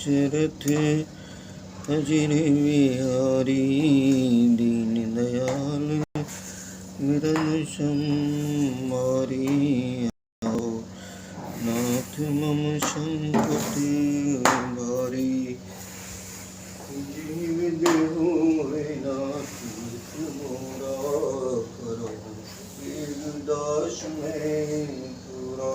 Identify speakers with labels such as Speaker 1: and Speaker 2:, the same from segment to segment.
Speaker 1: Dasharath अजिर Bihari Deen Dayal Mirren संहारी। आओ नाथ मम संकट भारी जीवित होए नाथ मोरा करो दास में पूरा।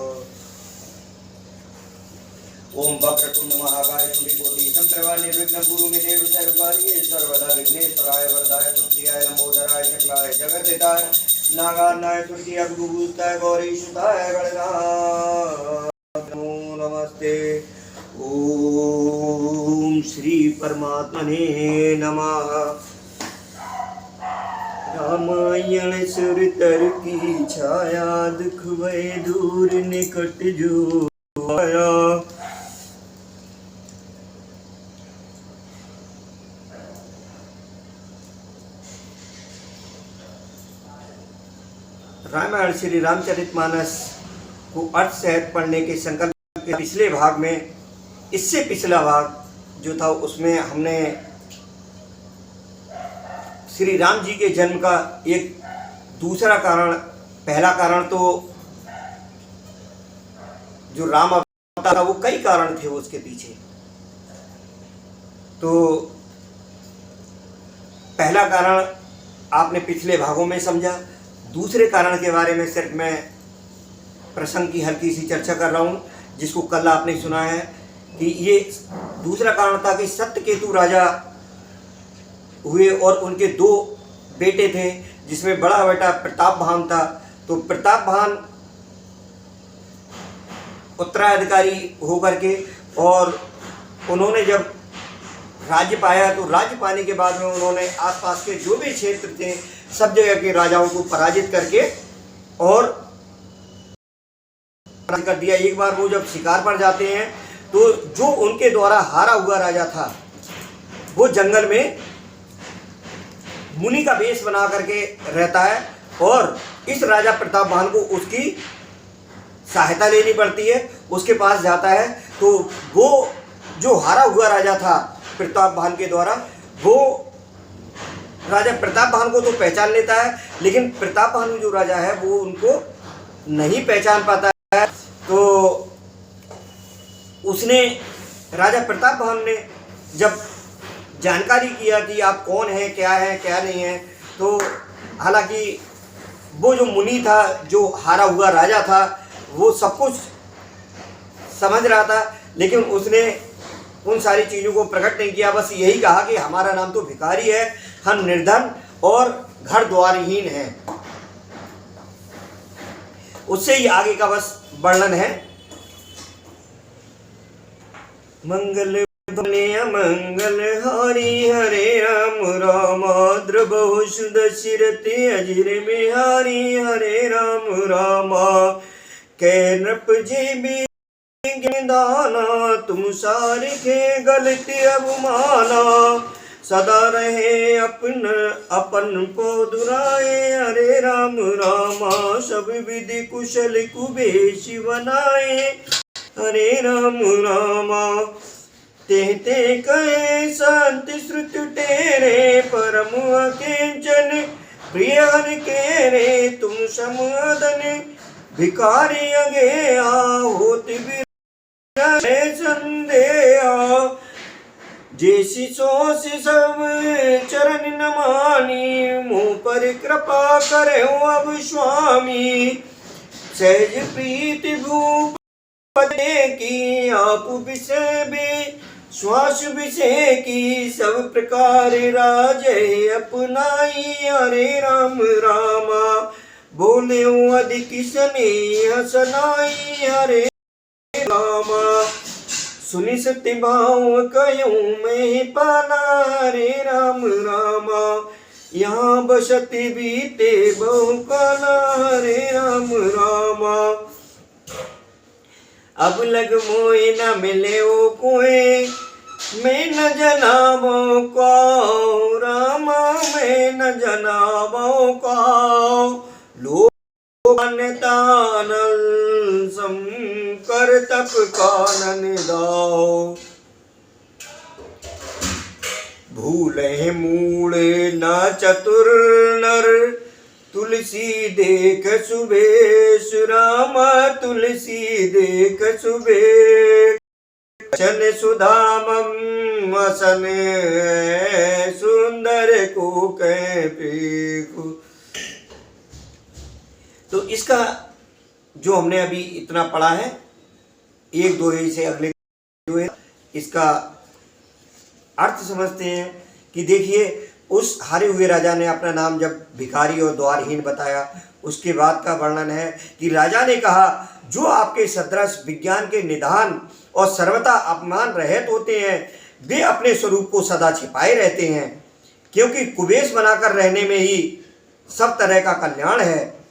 Speaker 1: ओम वक्रतुंड महाकाय सूर्यकोटि समप्रभा निर्विघ्न कुरु मे देव सर्वकार्ये सर्वदा विघ्नेश्वराय वरदाय तुभ्याय नमोधराय सकलाय जगद्धिताय नागार्णाय तुर्तीय गुरुभूताय गौरीसुताय गणनाथ नमो नमस्ते। ओम श्री परमात्मने नमः। रामायण सुरतर की छाया दुख भय दूर निकट जो आया। रामायण श्री रामचरितमानस को अर्थ सहित पढ़ने के संकल्प के पिछले भाग में, इससे पिछला भाग जो था उसमें हमने श्री राम जी के जन्म का एक दूसरा कारण, पहला कारण तो जो राम अवतार था वो कई कारण थे उसके पीछे। तो पहला कारण आपने पिछले भागों में समझा। दूसरे कारण के बारे में सिर्फ मैं प्रसंग की हल्की सी चर्चा कर रहा हूँ, जिसको कल आपने सुना है कि ये दूसरा कारण था कि सत्यकेतु राजा हुए और उनके दो बेटे थे, जिसमें बड़ा बेटा प्रतापभान था। तो प्रतापभान उत्तराधिकारी होकर के, और उन्होंने जब राज्य पाया तो राज्य पाने के बाद में उन्होंने आसपास के जो भी क्षेत्र थे सब जगह के राजाओं को पराजित करके और कर दिया। एक बार वो जब शिकार पर जाते हैं तो जो उनके द्वारा हारा हुआ राजा था वो जंगल में मुनि का वेश बना करके रहता है, और इस राजा प्रतापभान को उसकी सहायता लेनी पड़ती है। उसके पास जाता है तो वो जो हारा हुआ राजा था प्रतापभान के द्वारा, वो राजा प्रतापभान को तो पहचान लेता है, लेकिन प्रतापभान जो राजा है वो उनको नहीं पहचान पाता है। तो उसने, राजा प्रतापभान ने जब जानकारी किया कि आप कौन हैं, क्या है क्या नहीं है, तो हालांकि वो जो मुनि था, जो हारा हुआ राजा था, वो सब कुछ समझ रहा था, लेकिन उसने उन सारी चीज़ों को प्रकट नहीं किया। बस यही कहा कि हमारा नाम तो भिखारी है, हम निर्धन और घर द्वारहीन हैं। उससे ही आगे का बस वर्णन है। मंगल मंगल हरि हरे राम राम द्रबहु सुदशरथे अजिर बिहारी हरे राम राम। कै नृप जी दाना तुम सारे के गलती अवमाना। सदा रहे अपन को दुराए हरे राम रामा। सब विधि कुशल कुबेश बनाए हरे राम रामा। ते कहे संत श्रुत तेरे परम अकिंचन प्रिय हरि के रे तुम समदन भिखारी अगे होत संदेहा। जैसी सोच सब चरण नमानी मुँह पर कृपा करे अब स्वामी। सहज प्रीति भूप की आप विषय भी श्वास विषय की सब प्रकार राजे अपनाई हरे राम रामा। बोले अधिक स्नेह सनाई हरे रामा। सुनि सत्य भाव कयूं मैं पाना हरे राम रामा। यहाँ बसते बीते बहु काला हरे राम रामा। अब लग मोए न मिले ओ कोई मैं न जनाबो को रामा। मैं न जनाबो को लोग तानल संकर तप कानन दाओ। चतुर नर तुलसी देख सुबेश राम तुलसी देख सुबेश चन सुधामम वसन सुंदर को कह पेखु। तो इसका जो हमने अभी इतना पढ़ा है, एक दोहे से अगले दोहे, इसका अर्थ समझते हैं कि देखिए, उस हारे हुए राजा ने अपना नाम जब भिखारी और द्वारहीन बताया, उसके बाद का वर्णन है कि राजा ने कहा, जो आपके सदृश विज्ञान के निधान और सर्वथा अपमान रहित होते हैं, वे अपने स्वरूप को सदा छिपाए रहते हैं, क्योंकि कुबेश बनाकर रहने में ही सब तरह का कल्याण है।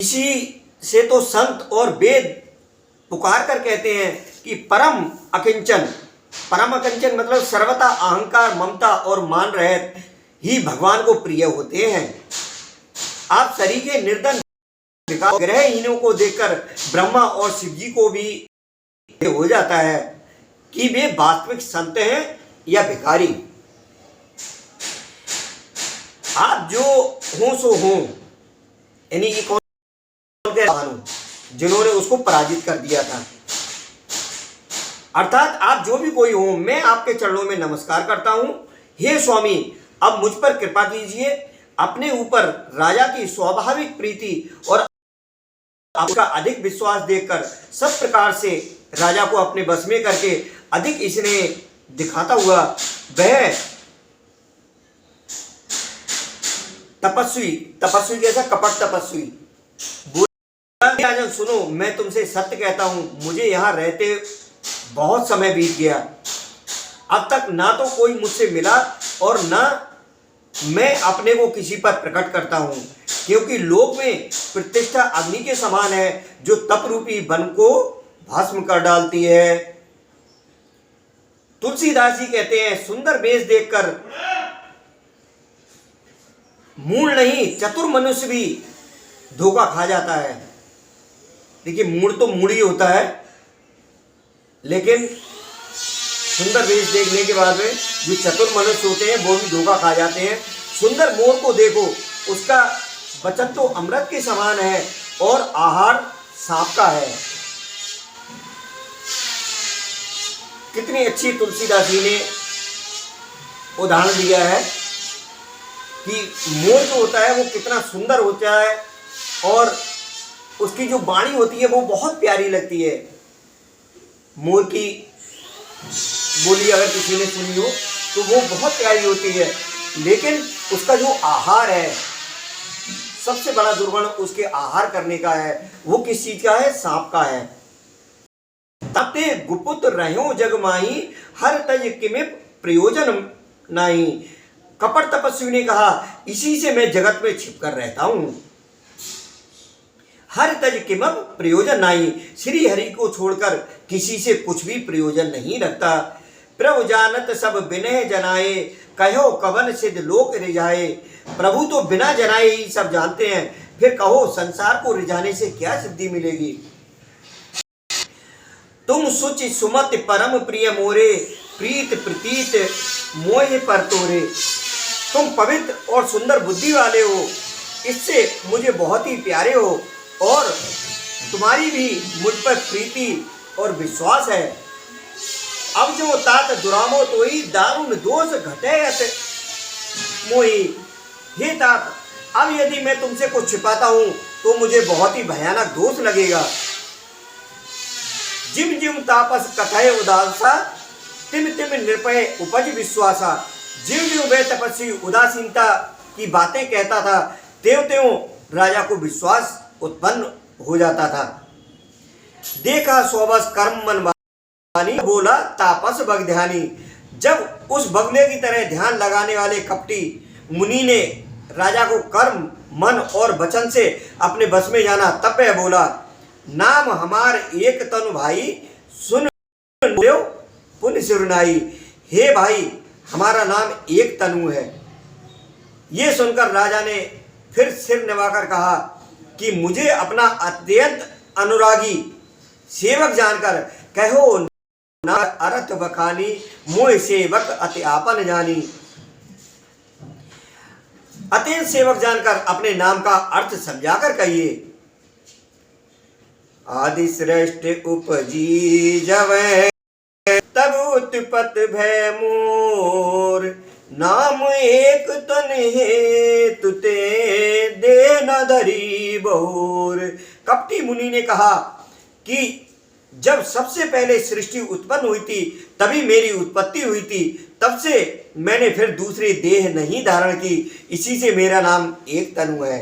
Speaker 1: इसी से तो संत और वेद पुकार कर कहते हैं कि परम अकिंचन मतलब सर्वथा अहंकार, ममता और मान रहित ही भगवान को प्रिय होते हैं। आप सरीखे निर्धन ग्रहहीनों को देखकर ब्रह्मा और शिव जी को भी हो जाता है कि वे वास्तविक संत हैं या भिखारी। आप जो हो सो हो, यानी कि जिन्होंने उसको पराजित कर दिया था, अर्थात आप जो भी कोई हो, मैं आपके चरणों में नमस्कार करता हूं। हे स्वामी, अब मुझ पर कृपा कीजिए। अपने ऊपर राजा की स्वाभाविक प्रीति और आपका अधिक विश्वास देखकर सब प्रकार से राजा को अपने बस में करके अधिक इसने दिखाता हुआ वह तपस्वी जैसा कपट तपस्वी बोला, राजन सुनो, मैं तुमसे सत्य कहता हूं, मुझे यहां रहते बहुत समय बीत गया। अब तक ना तो कोई मुझसे मिला और ना मैं अपने को किसी पर प्रकट करता हूं, क्योंकि लोक में प्रतिष्ठा अग्नि के समान है, जो तप रूपी वन को भस्म कर डालती है। तुलसीदास जी कहते हैं, सुंदर वेश देखकर मूढ़ नहीं, चतुर मनुष्य भी धोखा खा जाता है। देखिए, मूढ़ तो मूढ़ ही होता है, लेकिन सुंदर वेश देखने के बाद में जो चतुर मनुष्य होते हैं वो भी धोखा खा जाते हैं। सुंदर मोर को देखो, उसका वचन तो अमृत के समान है और आहार सांप का है। कितनी अच्छी तुलसीदास जी ने उदाहरण दिया है कि मोर जो होता है वो कितना सुंदर होता है और उसकी जो वाणी होती है वो बहुत प्यारी लगती है। मोर की बोली अगर किसी ने सुनी हो तो वो बहुत प्यारी होती है, लेकिन उसका जो आहार है, सबसे बड़ा दुर्गुण उसके आहार करने का है। वो किस चीज का है? सांप का है। तपते गुपुत रहो जग माही, हर तज किमे प्रयोजन नाही। कपट तपस्वी ने कहा, इसी से मैं जगत में छिपकर रहता हूं। हर तज किमप प्रयोजन नहीं, श्री हरि को छोड़कर किसी से कुछ भी प्रयोजन नहीं रखता। प्रभु जानत सब बिनह जनाए, कहो कवन सिद्ध लोक रिझाए। प्रभु तो बिना जनाए ही सब जानते हैं, फिर कहो संसार को रिझाने से क्या सिद्धि मिलेगी। तुम सुचि सुमति परम प्रिय मोरे, प्रीत प्रतीत मोह पर तोरे। तुम पवित्र और सुंदर बुद्धि वाले हो, इससे मुझे बहुत ही प्यारे हो और तुम्हारी भी मुझ पर प्रीति और विश्वास है। अब जो तात दुरामो तो ही दारुण दोष घटे मोही। हे तात, अब यदि मैं तुमसे कुछ छिपाता हूं तो मुझे बहुत ही भयानक दोष लगेगा। जिम जिम तापस कथय उदासा, तिम तिम निर्भय उपज विश्वासा। जिम जिम वह तपस्वी उदासीनता की बातें कहता था, त्यों त्यों राजा को विश्वास उत्पन्न हो जाता था। देखा स्वबस कर्म मन वानी, बोला तापस भग ध्यानी। जब उस बगले की तरह ध्यान लगाने वाले कपटी मुनि ने राजा को कर्म मन और वचन से अपने बस में जाना, तब वह बोला, नाम हमार एक तनु भाई, सुन लो पुण्य सिरुनाई। हे भाई, हमारा नाम एक तनु है। ये सुनकर राजा ने फिर सिर निभाकर कहा कि मुझे अपना अत्यंत अनुरागी सेवक जानकर कहो ना, अर्थ बखानी मोह सेवक अति आपन जानी। अत्यंत सेवक जानकर अपने नाम का अर्थ समझाकर कहिए। आदि श्रेष्ठ उपजी जवै तब उत्पत भय मोर, नाम एक तन हेतु ते दे न धरी बहुर। कपटी मुनि ने कहा कि जब सबसे पहले सृष्टि उत्पन्न हुई थी तभी मेरी उत्पत्ति हुई थी, तब से मैंने फिर दूसरी देह नहीं धारण की, इसी से मेरा नाम एक तनु है।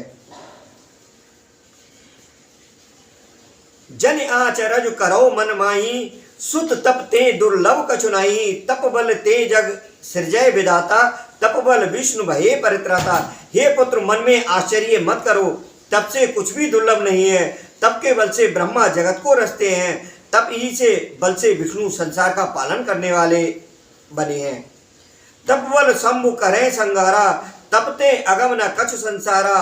Speaker 1: जन आचरज करो मन माही, सुत तप ते दुर्लभ कछु नाही। तप बल ते जग सृजय विदाता, तप बल विष्णु भये परित्राता। हे पुत्र, मन में आश्चर्य मत करो, तप से कुछ भी दुर्लभ नहीं है। तप के बल से ब्रह्मा जगत को रचते हैं, तप ही से बल से विष्णु संसार का पालन करने वाले बने हैं। तप बल शंभु करे संगारा, तपते अगम न कछु संसारा।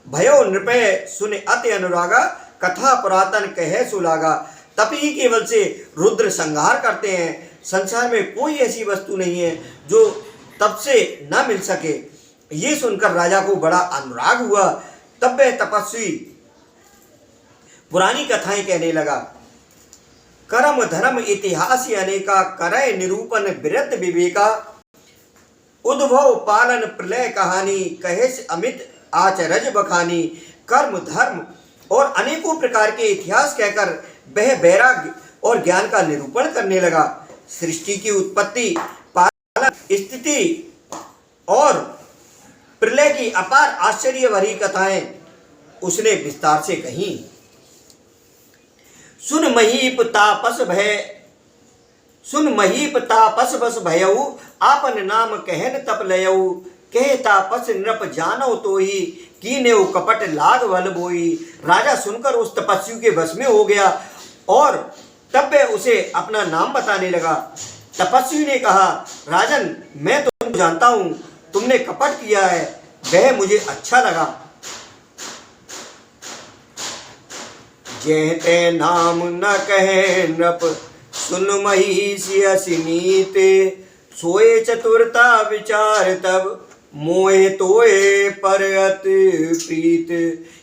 Speaker 1: भयो नृपय सुने अति अनुरागा, कथा पुरातन कहे सुलागा। तप ही के बल से रुद्र संहार करते हैं। संसार में कोई ऐसी वस्तु नहीं है जो तप से न मिल सके। ये सुनकर राजा को बड़ा अनुराग हुआ। तब वह तपस्वी पुरानी कथाएं कहने लगा। कर्म धर्म इतिहास अनेका, करय निरूपण विरत विवेका। उद्भव पालन प्रलय कहानी, कहे अमित आचरज बखानी। कर्म धर्म और अनेकों प्रकार के इतिहास कहकर वह वैराग्य और ज्ञान का निरूपण करने लगा। सृष्टि की उत्पत्ति, पालन, स्थिति और प्रलय की अपार आश्चर्य भरी कथाएं उसने विस्तार से कही। सुन महीप तापस बस भयऊ, आपन नाम कहन तप लयऊ। कहे तापस नृप जानौ तोही, कीनेउ कपट लाग बल बोई। राजा सुनकर उस तपस्वी के वश में हो गया और तब वह उसे अपना नाम बताने लगा। तपस्वी ने कहा, राजन, मैं तुमको जानता हूं, तुमने कपट किया है, वह मुझे अच्छा लगा। जेते नाम न कहे नृप, सुन महिषी असिनीत। सोए चतुरता विचार तब, मोहे तोए पर अति प्रीत।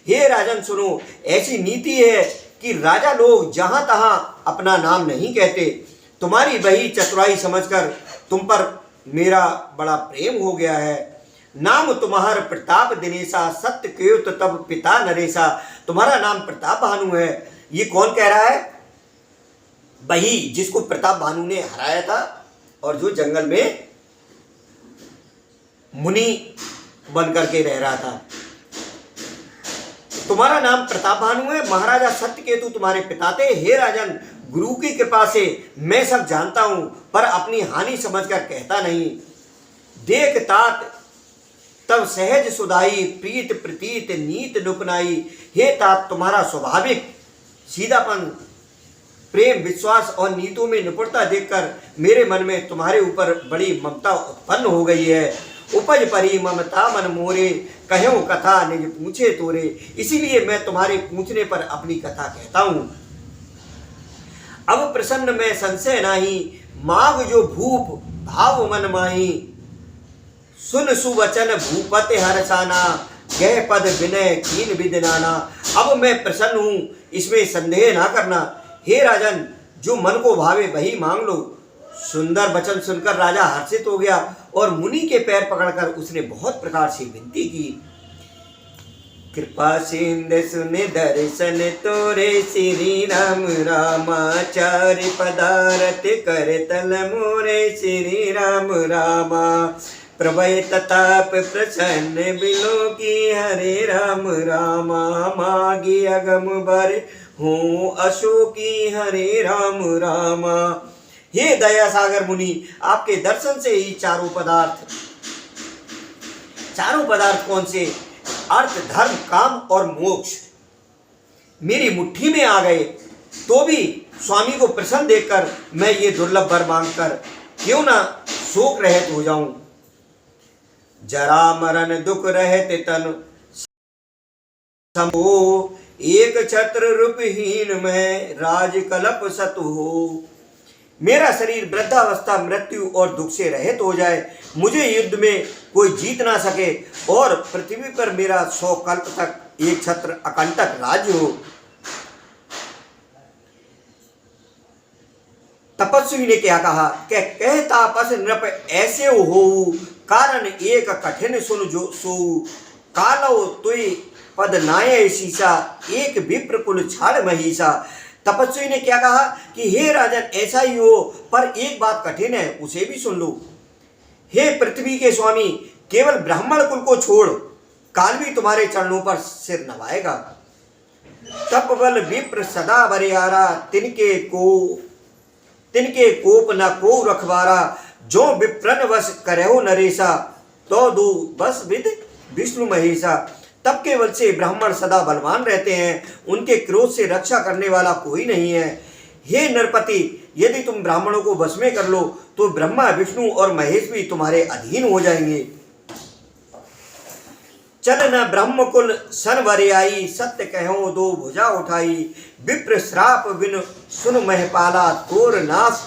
Speaker 1: हे राजन सुनो, ऐसी नीति है कि राजा लोग जहां तहां अपना नाम नहीं कहते। तुम्हारी वही चतुराई समझकर तुम पर मेरा बड़ा प्रेम हो गया है। नाम तुम्हार प्रताप दिनेशा, सत्य केयुत तब पिता नरेशा। तुम्हारा नाम प्रताप भानु है। ये कौन कह रहा है? वही जिसको प्रताप भानु ने हराया था और जो जंगल में मुनि बन करके रह रहा था। तुम्हारा नाम प्रताप भानु है, महाराजा सत्यकेतु तुम्हारे पिता थे। हे राजन, गुरु की कृपा से मैं सब जानता हूं, पर अपनी हानि समझकर कहता नहीं। देख तात तब सहज सुधाई, प्रीत प्रतीत नीत नुपनाई। हे तात, तुम्हारा स्वाभाविक सीधापन, प्रेम, विश्वास और नीतों में निपुणता देखकर मेरे मन में तुम्हारे ऊपर बड़ी ममता उत्पन्न हो गई है। उपज परी ममता मन मोरे, कहो कथा निज पूछे तोरे। इसीलिए मैं तुम्हारे पूछने पर अपनी कथा कहता हूं। अब प्रसन्न में संशय नाही, माग जो भूप भाव मन माही। सुन सुवचन भूपति हरसाना, गह पद विनय कीन विदिनाना। अब मैं प्रसन्न हूं, इसमें संदेह ना करना। हे राजन, जो मन को भावे वही मांग लो। सुंदर वचन सुनकर राजा हर्षित हो गया और मुनि के पैर पकड़कर उसने बहुत प्रकार से विनती की। कृपा सिंधु सुने दर्शन तोरे, श्री राम रामाचार्य पदारथ कर तल मोरे। श्री राम रामा प्रभय तताप प्रसन्न बिलो की, हरे राम रामा मागी अगम बर हूँ अशोकी। हरे राम रामा। हे दया सागर मुनि, आपके दर्शन से ही चारों पदार्थ कौन से? अर्थ, धर्म, काम और मोक्ष मेरी मुट्ठी में आ गए। तो भी स्वामी को प्रसन्न देखकर मैं ये दुर्लभ वर मांगकर क्यों ना शोक रहित हो जाऊं। जरा मरण दुख रहते तन समो, एक छत्र रूपहीन में राज कलप सतु हो। मेरा शरीर वृद्धावस्था, मृत्यु और दुख से रहित हो जाए। मुझे युद्ध में कोई जीत ना सके और पृथ्वी पर मेरा 100 कल्प तक एक छत्र अकंटक राज्य हो। तपस्वी ने क्या कहा कि कह तापस नृप ऐसे हो, कारण एक कठिन सुन जो सो, कालो तुय पद नाय शीशा, एक विप्र कुल छाड़ महिषा। तपस्वी ने क्या कहा कि हे राजन ऐसा ही हो, पर एक बात कठिन है, उसे भी सुन लो। हे पृथ्वी के स्वामी, केवल ब्राह्मण कुल को छोड़ काल भी तुम्हारे चरणों पर सिर नवाएगा। तपबल विप्र सदा बरियारा, तिनके कोप न को रखवारा, जो विप्रन वश करहु नरेशा, तो दू बस विद विष्णु महेशा। तब के बल से ब्राह्मण सदा बलवान रहते हैं, उनके क्रोध से रक्षा करने वाला कोई नहीं है। हे नरपति, यदि तुम ब्राह्मणों को वश में कर लो तो ब्रह्मा विष्णु और महेश भी तुम्हारे अधीन हो जाएंगे। चल न ब्रह्म कुल सन वरियाई, सत्य कहो दो भुजा उठाई, विप्र श्राप बिन सुन महपाला, तोर नाश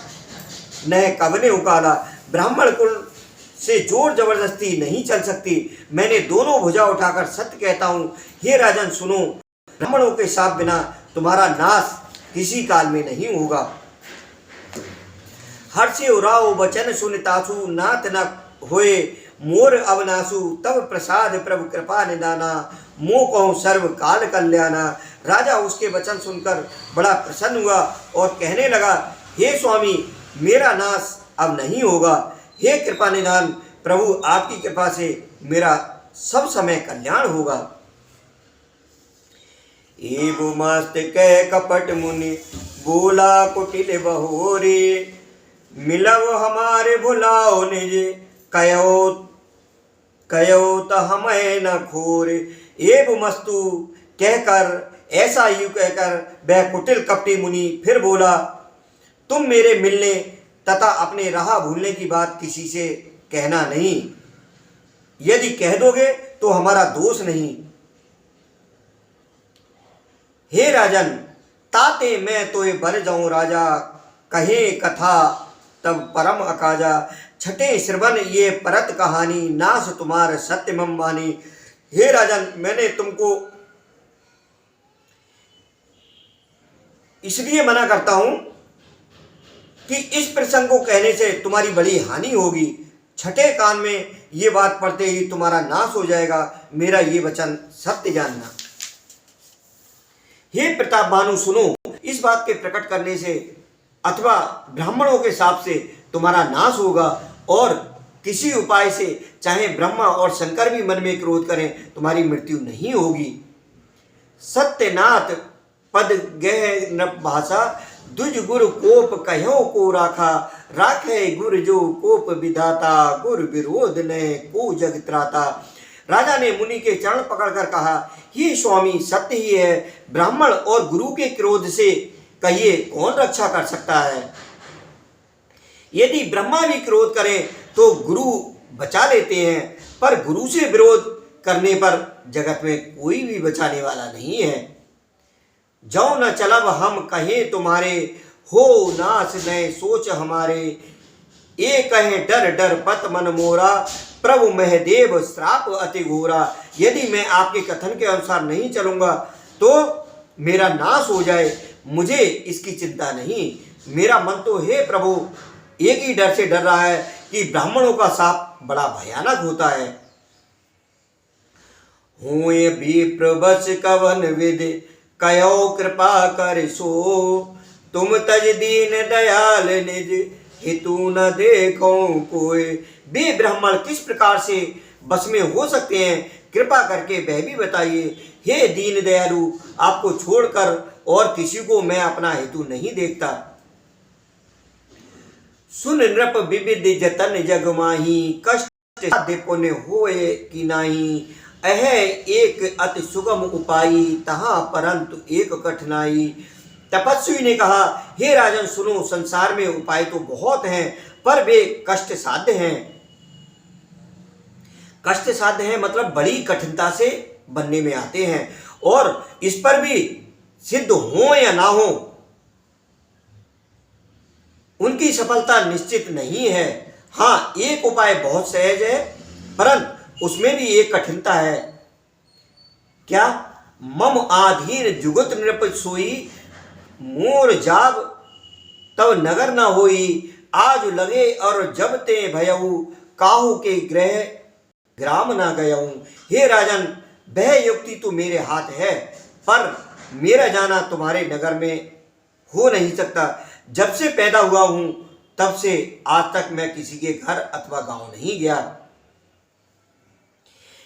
Speaker 1: न कवने उकाला। ब्राह्मण कुल से जोर जबरदस्ती नहीं चल सकती, मैंने दोनों भुजा उठाकर सत्य कहता हूँ। हे राजन सुनो, ब्राह्मणों के शाप बिना तुम्हारा नाश किसी काल में नहीं होगा। हर्षे उराओ वचन सुनितासु, नाथ न होए मोर अवनासु, तब प्रसाद प्रभु कृपा निदाना, मोह कहूँ सर्व काल कल्याणा। राजा उसके वचन सुनकर बड़ा प्रसन्न हुआ और कहने लगा, हे स्वामी, मेरा नाश अब नहीं होगा। हे कृपा निदान प्रभु, आपकी कृपा से मेरा सब समय कल्याण होगा। एवं मस्त कह कपट मुनि, बोला कुटिल बहोरे, मिलव हमारे भुलाओ निज, कयो तो हमें न खोरे। एवं मस्तु कहकर, ऐसा यू कहकर वह कुटिल कपटी मुनि फिर बोला, तुम मेरे मिलने तथा अपने राह भूलने की बात किसी से कहना नहीं। यदि कह दोगे तो हमारा दोष नहीं। हे राजन, ताते मैं तोय बर जाऊं राजा, कहे कथा तब परम अकाजा, छठे श्रवण ये परत कहानी, नाश तुम्हार सत्य मम वानी। हे राजन, मैंने तुमको इसलिए मना करता हूं कि इस प्रसंग को कहने से तुम्हारी बड़ी हानि होगी। छठे कान में ये बात पढ़ते ही तुम्हारा नाश हो जाएगा, मेरा ये वचन सत्य जानना। हे प्रताप भानु सुनो, इस बात के प्रकट करने से अथवा ब्राह्मणों के शाप से तुम्हारा नाश होगा, और किसी उपाय से चाहे ब्रह्मा और शंकर भी मन में क्रोध करें, तुम्हारी मृत्यु नहीं होगी। सत्यनाथ पद गह नृप भाषा, दुज गुरु कोप कहो को राखा, राखे गुरु जो कोप विधाता, गुरु विरोध ने को जग त्राता। राजा ने मुनि के चरण पकड़कर कहा, ये स्वामी सत्य ही है, ब्राह्मण और गुरु के क्रोध से कहिए कौन रक्षा कर सकता है। यदि ब्रह्मा भी क्रोध करें तो गुरु बचा लेते हैं, पर गुरु से विरोध करने पर जगत में कोई भी बचाने वाला नहीं है। जो न चलब हम कहें तुम्हारे, हो नाश न सोच हमारे, ये कहे डर डर पत मन मोरा, प्रभु महदेव श्राप अति घोरा। यदि मैं आपके कथन के अनुसार नहीं चलूंगा तो मेरा नाश हो जाए, मुझे इसकी चिंता नहीं। मेरा मन तो हे प्रभु एक ही डर से डर रहा है कि ब्राह्मणों का शाप बड़ा भयानक होता है। होय विप्र बस कवन विद, कयो कृपा कर सो, तुम तज दीन दयाल निज, हितु न देखो कोई। वे ब्राह्मण किस प्रकार से बस में हो सकते हैं, कृपा करके वह भी बताइए। हे दीन दयालु, आपको छोड़कर और किसी को मैं अपना हेतु नहीं देखता। सुन नृप विविध जतन जग माही, कष्ट साध्य पुण्य होए कि नाही, अह एक अति सुगम उपाई, तहाँ परंतु एक कठिनाई। तपस्वी ने कहा, हे राजन सुनो, संसार में उपाय तो बहुत हैं, पर वे कष्ट साध्य हैं। कष्ट साध्य हैं मतलब बड़ी कठिनता से बनने में आते हैं, और इस पर भी सिद्ध हो या ना हो उनकी सफलता निश्चित नहीं है। हाँ, एक उपाय बहुत सहज है, परंतु उसमें भी एक कठिनता है। क्या? मम आधीन जुगत नृप सोई, मोर जाब तब नगर न होई, आज लगे और जब ते भयऊ, काहू के ग्रह ग्राम न गयऊ। हे राजन, वह युक्ति तो मेरे हाथ है, पर मेरा जाना तुम्हारे नगर में हो नहीं सकता। जब से पैदा हुआ हूं तब से आज तक मैं किसी के घर अथवा गांव नहीं गया।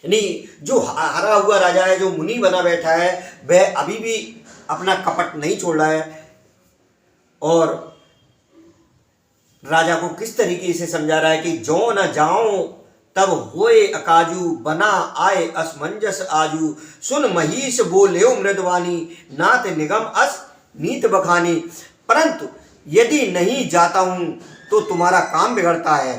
Speaker 1: यानी जो हारा हुआ राजा है, जो मुनि बना बैठा है, वह अभी भी अपना कपट नहीं छोड़ रहा है और राजा को किस तरीके से समझा रहा है कि जो न जाओ तब होए अकाजू, बना आए असमंजस आजू, सुन महिष बोले मृदवानी, नाथ निगम अस नीत बखानी। परंतु यदि नहीं जाता हूं तो तुम्हारा काम बिगड़ता है।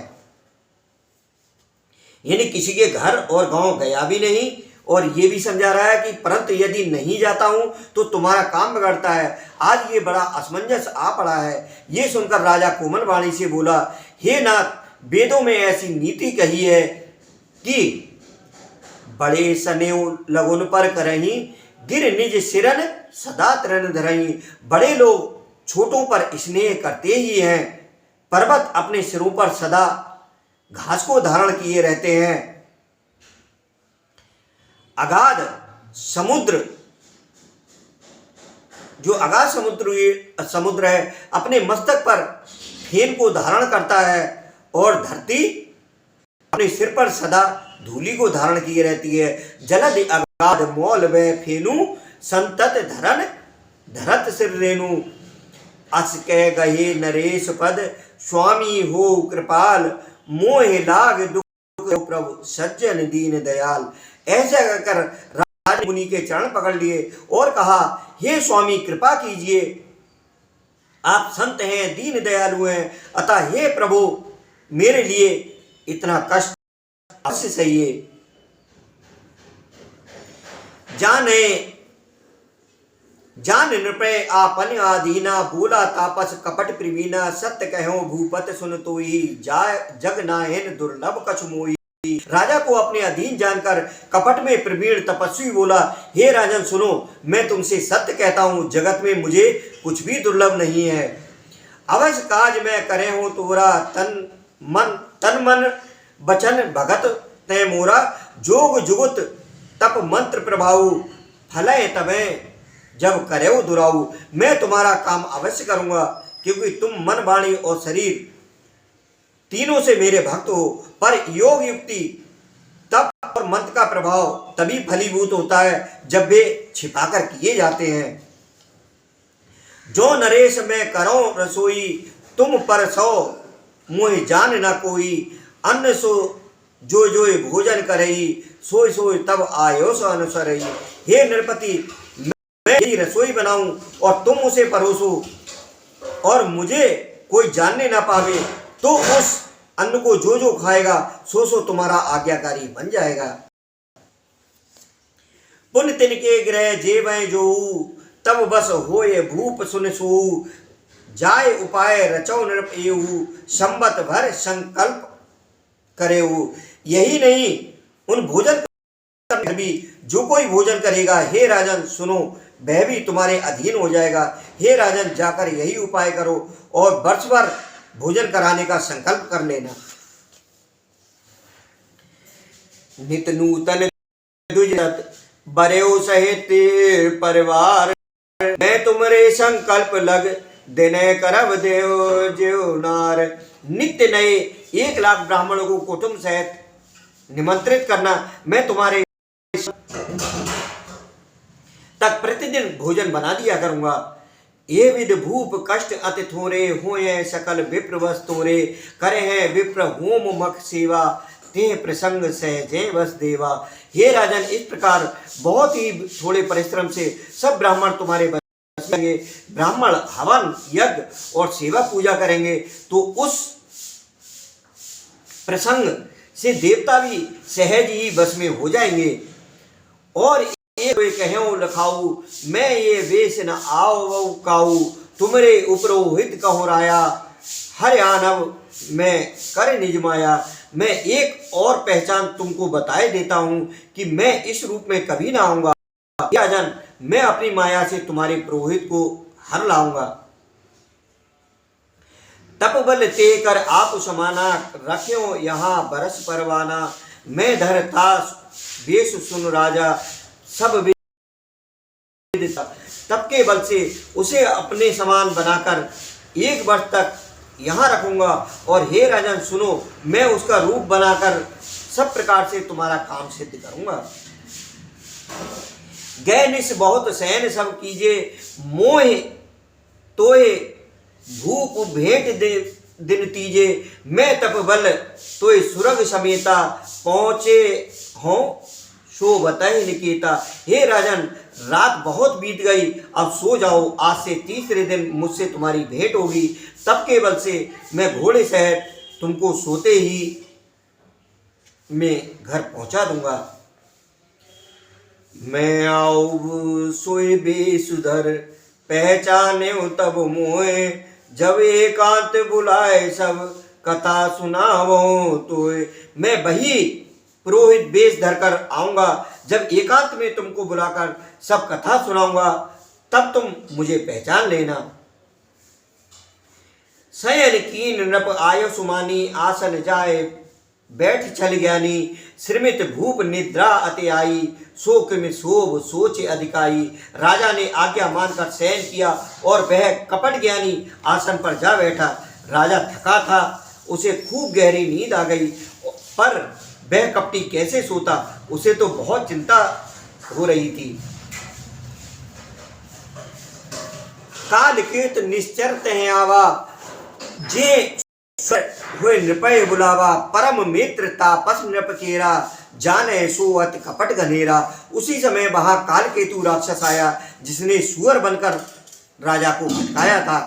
Speaker 1: यानी किसी के घर और गांव गया भी नहीं और ये भी समझा रहा है कि परंतु यदि नहीं जाता हूं तो तुम्हारा काम बिगड़ता है। आज ये बड़ा असमंजस आ पड़ा है। ये सुनकर राजा कोमल वाणी से बोला, हे नाथ, वेदों में ऐसी नीति कही है कि बड़े सनेव लगुन पर करही, गिर निज सिरन सदा तरण धरही। बड़े लोग छोटों पर स्नेह करते ही हैं, पर्वत अपने सिरों पर सदा घास को धारण किए रहते हैं। अगाध समुद्र, जो अगाध समुद्र है, अपने मस्तक पर फेन को धारण करता है और धरती अपने सिर पर सदा धूलि को धारण किए रहती है। जलद अगाध मौल व फेनु, संतत धरन धरत सिर रेणु। अस कह गहे नरेश पद, स्वामी हो कृपाल, मोह लाग दुख प्रभु सज्जन दीन दयाल। ऐसा कहकर राजा मुनि के चरण पकड़ लिए और कहा, हे स्वामी, कृपा कीजिए, आप संत हैं, दीन दयालु हैं, अतः हे प्रभु, मेरे लिए इतना कष्ट अवश्य सहिए। जान नृपय आपन आधीना, बोला तापस कपट प्रवीणा, सत्य कहो भूपत सुन तोई, जाय जग नाहिन दुर्लभ कछु मोई। राजा को अपने अधीन जानकर कपट में प्रवीण तपस्वी बोला, हे राजन सुनो, मैं तुमसे सत्य कहता हूं, जगत में मुझे कुछ भी दुर्लभ नहीं है। अवश्य काज मैं करे हूं तोरा, तन मन बचन भगत तय मोरा, जोग जुगुत तप मंत्र प्रभाऊ, फलय तबे जब करे दुराऊ। मैं तुम्हारा काम अवश्य करूंगा, क्योंकि तुम मन वाणी और शरीर तीनों से मेरे भक्त हो। पर योग युक्ति तप और मंत्र का प्रभाव तभी फलीभूत होता है जब वे छिपाकर किए जाते हैं। जो नरेश मैं करो रसोई, तुम पर सो मुँह जान न कोई, अन्न सो जो जो भोजन करई, सोई सोई तब आयो सो अनुसरई। हे नृपति, मैं यदि रसोई बनाऊं और तुम उसे परोसो और मुझे कोई जानने ना पावे, तो उस अन्न को जो जो खाएगा सो सो तुम्हारा आज्ञाकारी बन जाएगा। पुण्य तिनके ग्रह जेवै जो, तब बस होए भूप सुन सो, जाय उपाय रचौ नृप एहु, संबत भर संकल्प करेहु। यही नहीं, उन भोजन भी जो कोई भोजन करेगा, हे राजन सुनो, वह भी तुम्हारे अधीन हो जाएगा। हे राजन, जाकर यही उपाय करो और वर्ष भर भोजन कराने का संकल्प कर लेना। नित नूतन दुजत बरेऊ सहित परिवार, मैं तुम्हारे संकल्प लग दिने करब देव जेव नार। नित्य नए 1 लाख ब्राह्मणों को कुटुंब सहित निमंत्रित करना, मैं तुम्हारे तक प्रतिदिन भोजन बना दिया करूंगा। ये विद भूप कष्ट अति थोरे, होए सकल विप्र बस तोरे, करे हैं विप्र होम मख सेवा, ते प्रसंग सहजे बस देवा। हे राजन, इस प्रकार बहुत ही थोड़े परिश्रम से सब ब्राह्मण तुम्हारे बस में, ब्राह्मण हवन यज्ञ और सेवा पूजा करेंगे, तो उस प्रसंग से देवता भी सहज ही बस में हो जाएंगे। और एक कहो लखाऊ, मैं ये वेश न आओ काऊ, तुमरे उपरो हित कहो राया, हर आनव मैं कर निज माया। मैं एक और पहचान तुमको बताए देता हूँ कि मैं इस रूप में कभी ना आऊँगा। हे राजन, मैं अपनी माया से तुम्हारे पुरोहित को हर लाऊंगा। तप बल ते कर आप समाना, रख्यो यहाँ बरस परवाना। मैं धरता वेश सुन राजा, सब वेद। तप के बल से उसे अपने समान बनाकर 1 वर्ष तक यहाँ रखूंगा। और हे राजन सुनो, मैं उसका रूप बनाकर सब प्रकार से तुम्हारा काम सिद्ध करूंगा। गए निस बहुत सहन सब कीजे, मोह तोए भूप भेंट दे दिन तीजे। मैं तप बल तोय सुरग समेता, पहुँचे हों सो बताए निकेता। हे राजन, रात बहुत बीत गई, अब सो जाओ। आज से तीसरे दिन मुझसे तुम्हारी भेंट होगी। तब के बल से मैं घोड़े सहित तुमको सोते ही मैं घर पहुंचा दूंगा। मैं आऊँ सोए बेसुधर, पहचाने तब मोए। जब एकांत बुलाए सब, कथा सुनावो तो। मैं वही पुरोहित वेश धरकर आऊँगा, जब एकांत में तुमको बुलाकर सब कथा सुनाऊंगा, तब तुम मुझे पहचान लेना। शयन कीन नृप आय सुमानी, आसन जाए बैठ छल ज्ञानी। श्रमित भूप निद्रा अति आई, शोक में शोभ सोच अधिकाई। राजा ने आज्ञा मानकर शयन किया और वह कपट ज्ञानी आसन पर जा बैठा। राजा थका था, उसे खूब गहरी नींद आ गई, पर वह कपटी कैसे सोता, उसे तो बहुत चिंता हो रही थी। काल कीर्त निश्चरत हैं आवा, जे हुए नृपय बुलावा। परम मित्र तापस नृप केरा, जाने सो अति कपट घनेरा। उसी समय वहां कालकेतु राक्षस आया, जिसने सुअर बनकर राजा को भटकाया था।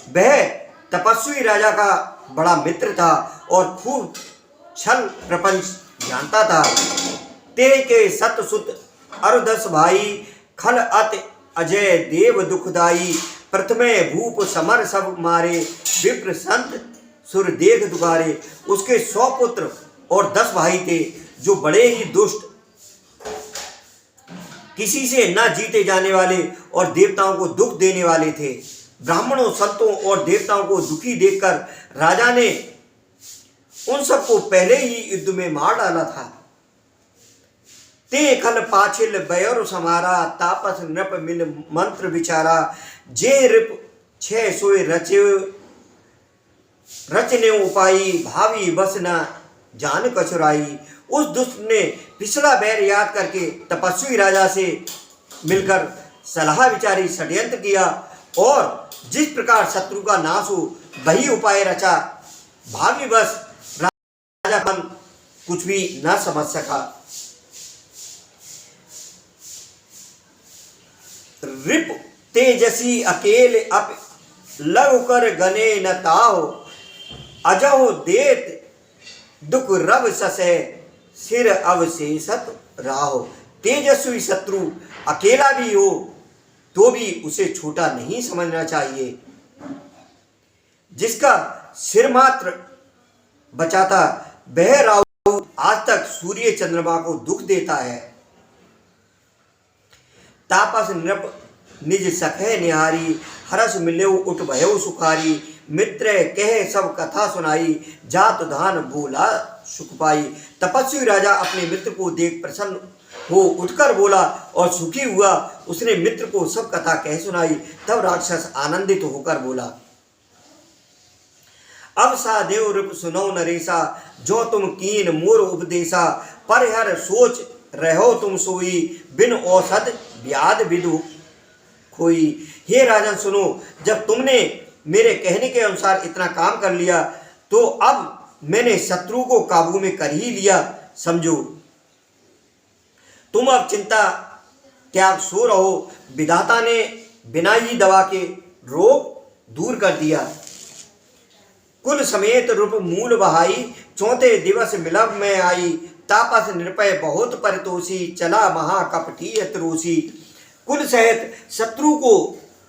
Speaker 1: वह तपस्वी राजा का बड़ा मित्र था और खूब छल प्रपंच जानता था। ते के सत सुत अरुदस भाई, खल अति अजय देव दुखदाई। प्रथमे भूप समर सब मारे, विप्र संत सुर देख दुखारे। उसके 100 पुत्र और 10 भाई थे, जो बड़े ही दुष्ट, किसी से न जीते जाने वाले और देवताओं को दुख देने वाले थे। ब्राह्मणों, संतों और देवताओं को दुखी देखकर राजा ने उन सबको पहले ही युद्ध में मार डाला था। ते खल पाछिल बयर समारा, तापस नृप मिल मंत्र विचारा। जे रिप 6 सोए रचने उपाई, भावी बस न जान कछुराई। उस दुष्ट ने पिछला बैर याद करके तपस्वी राजा से मिलकर सलाह विचारी, षड्यंत्र किया और जिस प्रकार शत्रु का नाश हो वही उपाय रचा। भावी बस राजा कुछ भी न समझ सका। रिप तेजसी अकेले अप, लघु कर गने न ताहो। अजहो देत दुख रव ससे, सिर अवशेषत राहो। तेजस्वी शत्रु अकेला भी हो तो भी उसे छोटा नहीं समझना चाहिए। जिसका सिर मात्र बचाता वह राहु आज तक सूर्य चंद्रमा को दुख देता है। तापस नृप निज सखे निहारी, हरस मिलेउ उठ भयो सुखारी। मित्र कहे सब कथा सुनाई, जात धान बोला सुख पाई। तपस्वी राजा अपने मित्र को देख प्रसन्न हो उठकर बोला और सुखी हुआ। उसने मित्र को सब कथा कह सुनाई। तब राक्षस आनंदित होकर बोला, अब सा देव रूप सुनो नरेसा, जो तुम कीन मोर उपदेशा। परिहर सोच रहो तुम सोई, बिन औषध व्याध विदु खोई। हे राजन सुनो, जब तुमने मेरे कहने के अनुसार इतना काम कर लिया तो अब मैंने शत्रु को काबू में कर ही लिया समझो। तुम अब चिंता त्याग सो रहो। विधाता ने बिना ही दवा के रोग दूर कर दिया। कुल समेत रूप मूल बहाई, 4 दिवस मिलब में आई। तापस निरपय बहुत परितोषी, चला महाकपटी अतरोसी। कुल सहित शत्रु को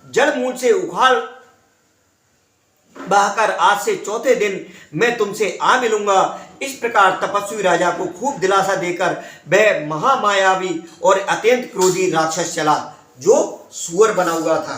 Speaker 1: जड़ मूल से उखाड़ बहाकर आज से चौथे दिन मैं तुमसे आ मिलूंगा। इस प्रकार तपस्वी राजा को खूब दिलासा देकर वह महामायावी और अत्यंत क्रोधी राक्षस चला जो सुअर बना हुआ था।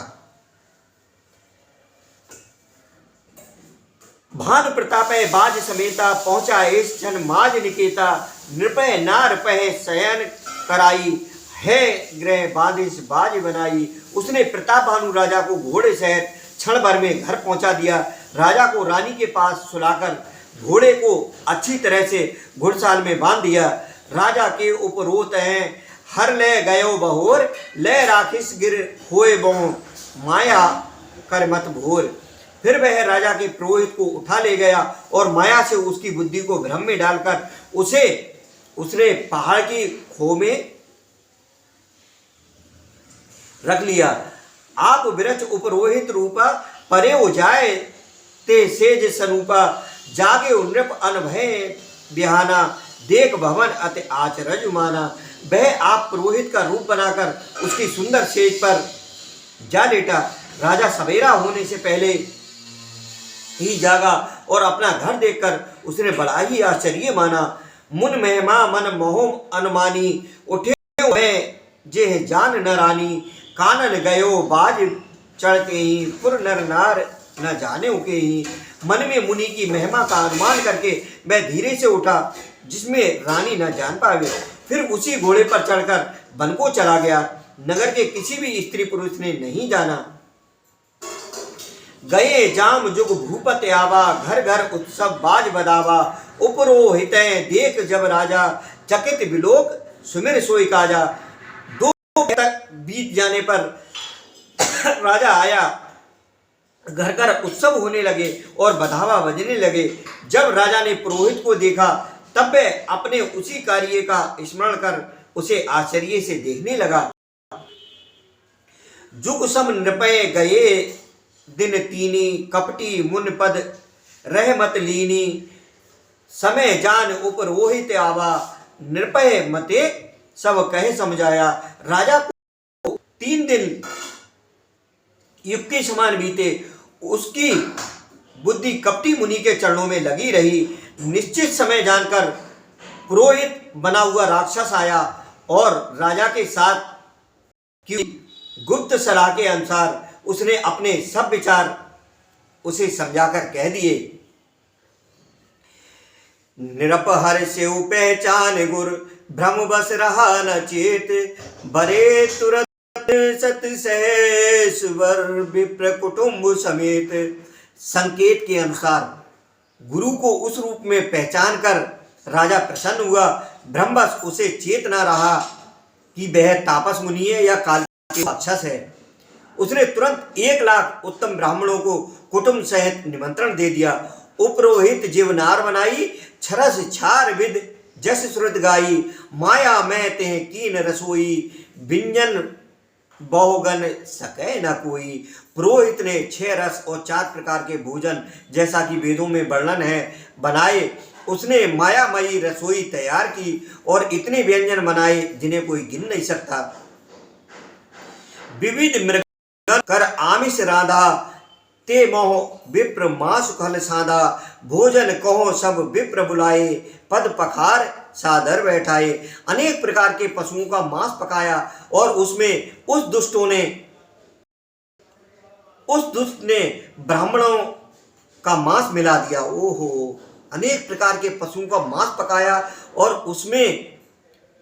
Speaker 1: भानु प्रतापे बाज समेता पहुंचा इस जन माज निकेता। नृपय नार पह शयन कराई है ग्रह बांधिस बाज बनाई। उसने प्रताप भानु राजा को घोड़े सहित क्षण भर में घर पहुंचा दिया। राजा को रानी के पास सुलाकर घोड़े को अच्छी तरह से घुड़साल में बांध दिया। राजा के उपरोत हैं हर ले गयो बहोर ले राखिस गिर होए बों माया कर मत भोर। फिर वह राजा के पुरोहित को उठा ले गया और माया से उसकी बुद्धि को भ्रम में डालकर उसने पहाड़ की खो में रख लिया। आप विरच उपरोहित रूपा परे हो जाए ते सेज सरूपा। जागे नृप अनभय बिहाना देख भवन अति आचरज माना। वह आप पुरोहित का रूप बनाकर उसकी सुंदर सेज पर जा लेटा। राजा सवेरा होने से पहले ही जागा और अपना घर देखकर उसने बड़ा ही आश्चर्य माना। मुन महिमा मन मोह अनुमानी उठे में जे जान न रानी। कानन गयो बाज चढ़ते ही पुर नर नार न जाने के ही। मन में मुनि की महिमा का अनुमान करके मैं धीरे से उठा जिसमें रानी न जान पावे। फिर उसी घोड़े पर चढ़कर वन को चला गया। नगर के किसी भी स्त्री पुरुष ने नहीं जाना। गए जाम जुग भूपत आवा घर घर उत्सव बाज बदावा। उपरोहित देख जब राजा चकित विलोक सुमिर सोई काजा। दो तक बीत जाने पर राजा आया। घर घर उत्सव होने लगे और बधावा बजने लगे। जब राजा ने पुरोहित को देखा तब वह अपने उसी कार्य का स्मरण कर उसे आश्चर्य से देखने लगा। जुग सम नृपय गए दिन तीनी कपटी मुन पद रहमत लीनी। समय जान उपरोहित आवा नृपय मते सब कहे समझाया। राजा को 3 दिन युग के समान बीते। उसकी बुद्धि कपटी मुनि के चरणों में लगी रही। निश्चित समय जानकर पुरोहित बना हुआ राक्षस आया और राजा के साथ की गुप्त सलाह के अनुसार उसने अपने सब विचार उसे समझाकर कह दिए। निरपहर से पहचान गुर भ्रम बस रहा न चेत। बरे तुरंत सत सहस्वर विप्र कुटुंब समेत। संकेत के अनुसार गुरु को उस रूप में पहचान कर राजा प्रसन्न हुआ। ब्रह्मवश उसे चेत न रहा कि वह तापस मुनि है या काल के राक्षस है। उसने तुरंत 1 लाख उत्तम ब्राह्मणों को कुटुंब सहित निमंत्रण दे दिया। उपरोहित जीवनार बनाई छरस छार विद जस श्रुत गाई। माया मैं तेह कीन रसोई व्यंजन बहुगन सके न कोई। पुरोहित ने 6 रस और 4 प्रकार के भोजन जैसा कि वेदों में वर्णन है बनाए। उसने मायामयी रसोई तैयार की और इतने व्यंजन बनाए जिन्हें कोई गिन नहीं सकता। विविध मृग कर आमिष राधा ते मोह विप्र मासु खल साधा। भोजन कहो सब विप्र बुलाए पद पखार सादर बैठाए। अनेक प्रकार के पशुओं का मांस पकाया और उसमें उस दुष्ट ने ब्राह्मणों का मांस मिला दिया। ओहो, अनेक प्रकार के पशुओं का मांस पकाया और उसमें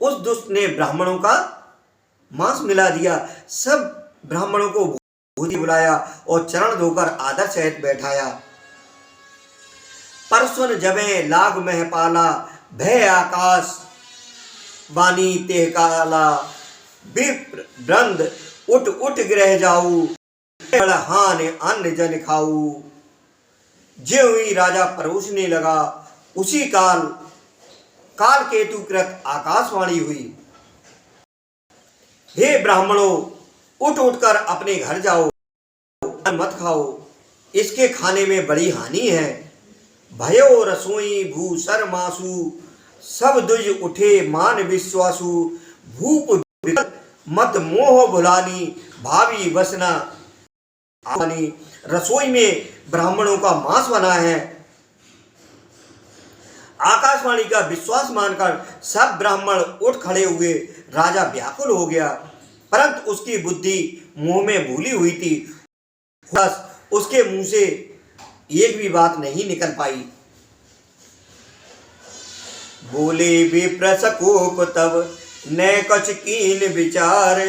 Speaker 1: उस दुष्ट ने ब्राह्मणों का मांस मिला दिया। सब ब्राह्मणों को भोजी बुलाया और चरण धोकर आदर सहित बैठाया। परसुन जबे लाग महपाला भय आकाश वानी तेह काला। विप्र ब्रंद उठ उठ गिरह जाऊ हान अन्न जन खाऊ। ज्यों ही राजा परोसने लगा उसी काल केतु कृत आकाशवाणी हुई। हे ब्राह्मणों, उठ उठकर अपने घर जाओ, मत खाओ, इसके खाने में बड़ी हानि है। भयो रसोई भूसर मासु सब दुज उठे मान विश्वासु। भूप मत मोह भुलानी भावी वसना यानी रसोई में ब्राह्मणों का मांस बना है। आकाशवाणी का विश्वास मानकर सब ब्राह्मण उठ खड़े हुए। राजा व्याकुल हो गया, परंतु उसकी बुद्धि मुंह में भूली हुई थी। बस उसके मुंह से एक भी बात नहीं निकल पाई। बोले विप्रसकोप तब न कछ कीन विचार,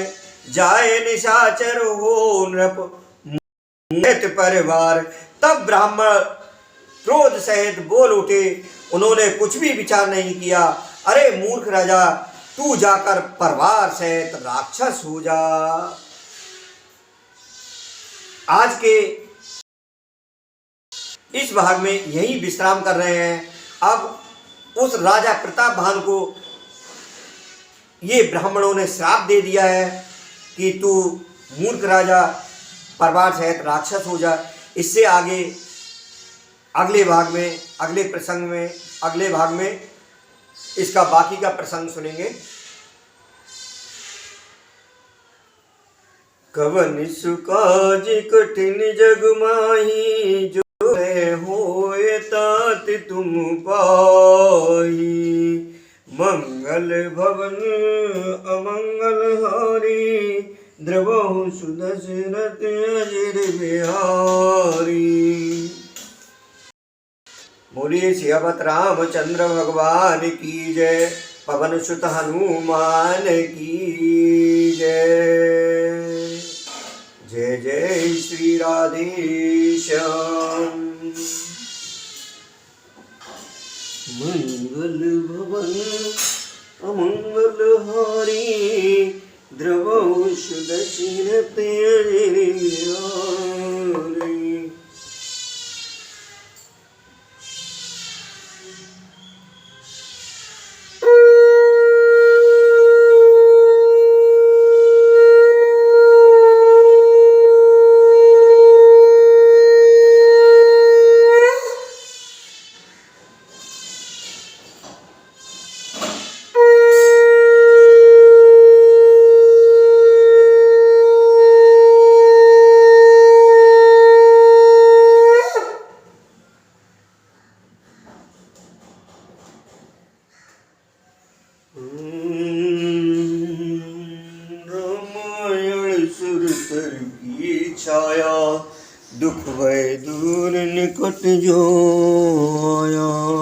Speaker 1: जाए निशाचर हो नृप मृत परिवार। तब ब्राह्मण क्रोध सहित बोल उठे। उन्होंने कुछ भी विचार नहीं किया। अरे मूर्ख राजा, तू जाकर परिवार सहित राक्षस हो जा। आज के इस भाग में यही विश्राम कर रहे हैं। अब उस राजा प्रतापभान को ये ब्राह्मणों ने श्राप दे दिया है कि तू मूर्ख राजा परिवार सहित राक्षस हो जा। इससे आगे अगले भाग में, अगले प्रसंग में, अगले भाग में इसका बाकी का प्रसंग सुनेंगे। कवन सुकाज कठिन जग माही, जो होए तात तुम पाही। मंगल भवन अमंगल हारी, द्रवहु सुदशरथ अजिर बिहारी। बोलिए सियावत रामचंद्र भगवान की जय, पवन सुत हनुमान की जय। जय जय श्री राधे श्याम। मंगल भवन अमंगल हारी, द्रवहु सुदशरथ अजिर बिहारी। रामायण सुरसर की छाया, दुख भय दूर निकट जो आया।